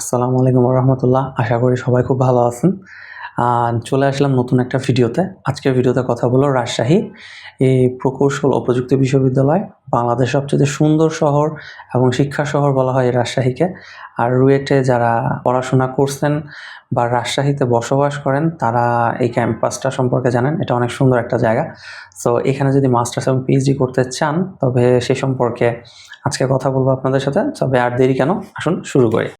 আসসালামু আলাইকুম রহমতুল্লাহ। আশা করি সবাই খুব ভালো আছেন। চলে আসলাম নতুন একটা ভিডিওতে। আজকের ভিডিওতে কথা বলবো রাজশাহী এই প্রকৌশল ও প্রযুক্তি বিশ্ববিদ্যালয়, বাংলাদেশের সবচেয়ে সুন্দর শহর এবং শিক্ষা শহর বলা হয় এই রাজশাহীকে। আর রুয়েটে যারা পড়াশোনা করছেন বা রাজশাহীতে বসবাস করেন তারা এই ক্যাম্পাসটা সম্পর্কে জানেন। এটা অনেক সুন্দর একটা জায়গা। সো এখানে যদি মাস্টার্স এবং পিএইচডি করতে চান তবে সে সম্পর্কে আজকে কথা বলবো আপনাদের সাথে। তবে আর দেরি কেন, আসুন শুরু করি।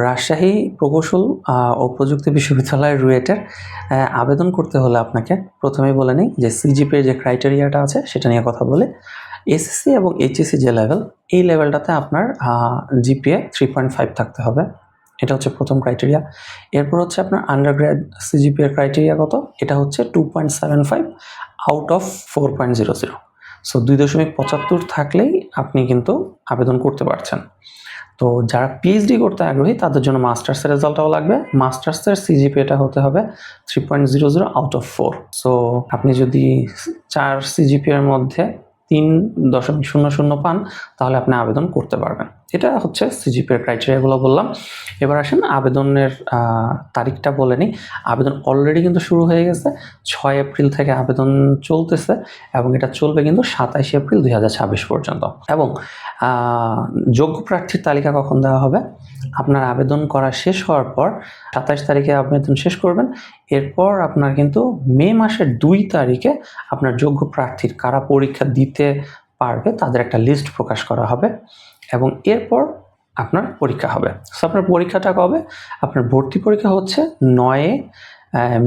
রাজশাহী প্রকৌশল ও প্রযুক্তি বিশ্ববিদ্যালয় রুয়েটের আবেদন করতে হলে আপনাকে প্রথমেই বলে নিই যে সিজিপিএর যে ক্রাইটেরিয়াটা আছে সেটা নিয়ে কথা বলি। এসএসসি এবং এইচএসসি যে লেভেল, এই লেভেলটাতে আপনার জিপিএ 3.5 থাকতে হবে। এটা হচ্ছে প্রথম ক্রাইটেরিয়া। এরপর হচ্ছে আপনার আন্ডারগ্রেড সিজিপিএর ক্রাইটেরিয়া কত? এটা হচ্ছে 2.75 আউট অফ 4.00। সো 2.75 থাকলেই আপনি কিন্তু আবেদন করতে পারছেন। তো যারা পিএইচডি করতে আগ্রহী তাদের জন্য মাস্টার্সের রেজাল্টটাও লাগবে। মাস্টার্সের সিজিপিএটা হতে হবে 3.00 আউট অফ 4। সো আপনি যদি 4 সিজিপিএর মধ্যে 3.00 পান তাহলে আপনি আবেদন করতে পারবেন। এটা হচ্ছে সিজিপিএর ক্রাইটেরিয়াগুলো বললাম। এবার আসেন আবেদনের তারিখটা বলে নিই। আবেদন অলরেডি কিন্তু শুরু হয়ে গেছে। 6 এপ্রিল থেকে আবেদন চলতেছে এবং এটা চলবে কিন্তু 27 এপ্রিল 2026 পর্যন্ত। এবং যোগ্য প্রার্থীর তালিকা কখন দেওয়া হবে? আপনার আবেদন করা শেষ হওয়ার পর 27 তারিখে আবেদন শেষ করবেন। এরপর আপনার কিন্তু মে মাসের 2 তারিখে আপনার যোগ্য প্রার্থীর কারা পরীক্ষা দিতে পারবে তাদের একটা লিস্ট প্রকাশ করা হবে এবং এরপর আপনার পরীক্ষা হবে। সো আপনার পরীক্ষাটা কবে? আপনার ভর্তি পরীক্ষা হচ্ছে 9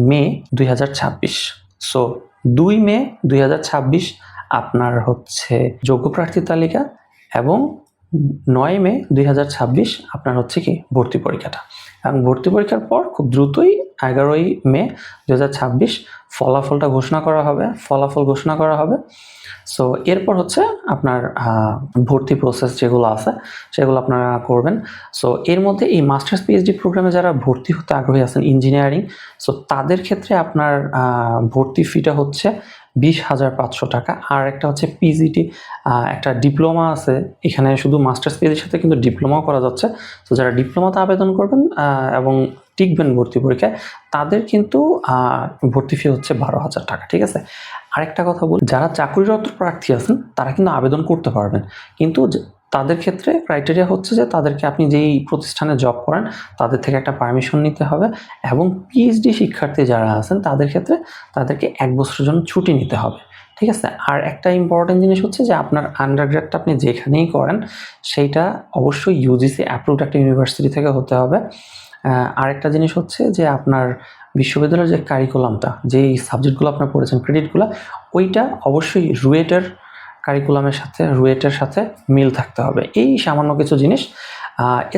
মে 2026। সো 2 মে 2026 আপনার হচ্ছে যোগ্য প্রার্থীর তালিকা এবং 9 মে 2026 আপনার হচ্ছে কি ভর্তি পরীক্ষাটা। এবং ভর্তি পরীক্ষার পর খুব দ্রুতই 11 মে 2026 ফলাফলটা ঘোষণা করা হবে। ফলাফল ঘোষণা করা হবে। সো এরপর হচ্ছে আপনার ভর্তি প্রসেস যেগুলো আছে সেগুলো আপনারা করবেন। সো এর মধ্যে এই মাস্টার্স পিএইচডি প্রোগ্রামে যারা ভর্তি হতে আগ্রহী আছেন ইঞ্জিনিয়ারিং, সো তাদের ক্ষেত্রে আপনার ভর্তি ফিটা হচ্ছে 20,500 টাকা। আর একটা হচ্ছে পিজিটি, একটা ডিপ্লোমা আছে এখানে, শুধু মাস্টার্স পিএইচডির সাথে কিন্তু ডিপ্লোমাও করা যাচ্ছে। তো যারা ডিপ্লোমাতে আবেদন করবেন এবং টিকবেন ভর্তি পরীক্ষায় তাদের কিন্তু ভর্তি ফি হচ্ছে 12,000 টাকা। ঠিক আছে। আরেকটা কথা বলি, যারা চাকরিরত প্রার্থী আছেন তারা কিন্তু আবেদন করতে পারবেন, কিন্তু তাদের ক্ষেত্রে ক্রাইটেরিয়া হচ্ছে যে তাদেরকে আপনি যেই প্রতিষ্ঠানে জব করেন তাদের থেকে একটা পারমিশন নিতে হবে এবং পিএইচডি শিক্ষার্থী যারা আছেন তাদের ক্ষেত্রে তাদেরকে 1 বছরের জন্য ছুটি নিতে হবে। ঠিক আছে। আর একটা ইম্পর্টেন্ট জিনিস হচ্ছে যে আপনার আন্ডারগ্রেডটা আপনি যেখানেই করেন সেইটা অবশ্যই ইউজিসি অ্যাপ্রুভড একটা ইউনিভার্সিটি থেকে হতে হবে। আরেকটা জিনিস হচ্ছে যে আপনার বিশ্ববিদ্যালয়ের যে কারিকুলামটা, যেই সাবজেক্টগুলো আপনার পড়েছেন ক্রেডিটগুলো, ওইটা অবশ্যই রুয়েটের সাথে মিল থাকতে হবে। এই সামান্য কিছু জিনিস।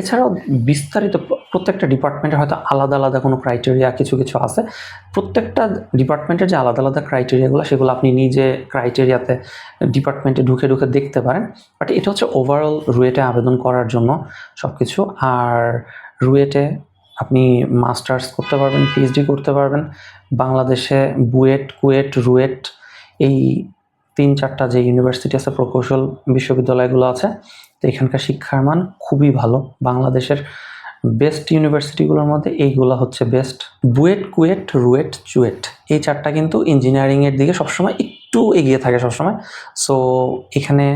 এছাড়াও বিস্তারিত প্রত্যেকটা ডিপার্টমেন্টের হয়তো আলাদা আলাদা কোনো ক্রাইটেরিয়া কিছু কিছু আছে। প্রত্যেকটা ডিপার্টমেন্টের যে আলাদা আলাদা ক্রাইটেরিয়াগুলো সেগুলো আপনি নিজে ক্রাইটেরিয়াতে ডিপার্টমেন্টে ঢুকে ঢুকে দেখতে পারেন। বাট এটা হচ্ছে ওভারঅল রুয়েটে আবেদন করার জন্য সব কিছু। আর রুয়েটে আপনি মাস্টার্স করতে পারবেন, পিএইচডি করতে পারবেন। বাংলাদেশে বুয়েট, কুয়েট, রুয়েট, এই 3-4টা যে ইউনিভার্সিটি আছে, প্রকৌশল বিশ্ববিদ্যালয়গুলো আছে, তো এখানকার শিক্ষার মান খুবই ভালো। বাংলাদেশের বেস্ট ইউনিভার্সিটিগুলোর মধ্যে এইগুলো হচ্ছে বেস্ট। বুয়েট, কুয়েট, রুয়েট, চুয়েট, এই 4টা কিন্তু ইঞ্জিনিয়ারিংয়ের দিকে সবসময় একটু এগিয়ে থাকে সবসময়। সো এখানে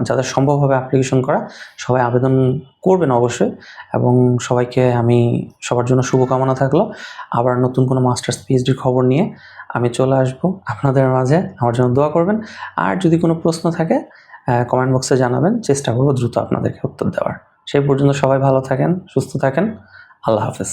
যাদের সম্ভব হবে অ্যাপ্লিকেশন করা সবাই আবেদন করবেন অবশ্যই। এবং সবার জন্য শুভকামনা থাকলো। আবার নতুন কোনো মাস্টার্স পিএইচডির খবর নিয়ে আমি চলে আসবো আপনাদের মাঝে। আমার জন্য দোয়া করবেন। আর যদি কোনো প্রশ্ন থাকে কমেন্ট বক্সে জানাবেন, চেষ্টা করবো দ্রুত আপনাদেরকে উত্তর দেওয়ার। সেই পর্যন্ত সবাই ভালো থাকেন, সুস্থ থাকেন। আল্লাহ হাফেজ।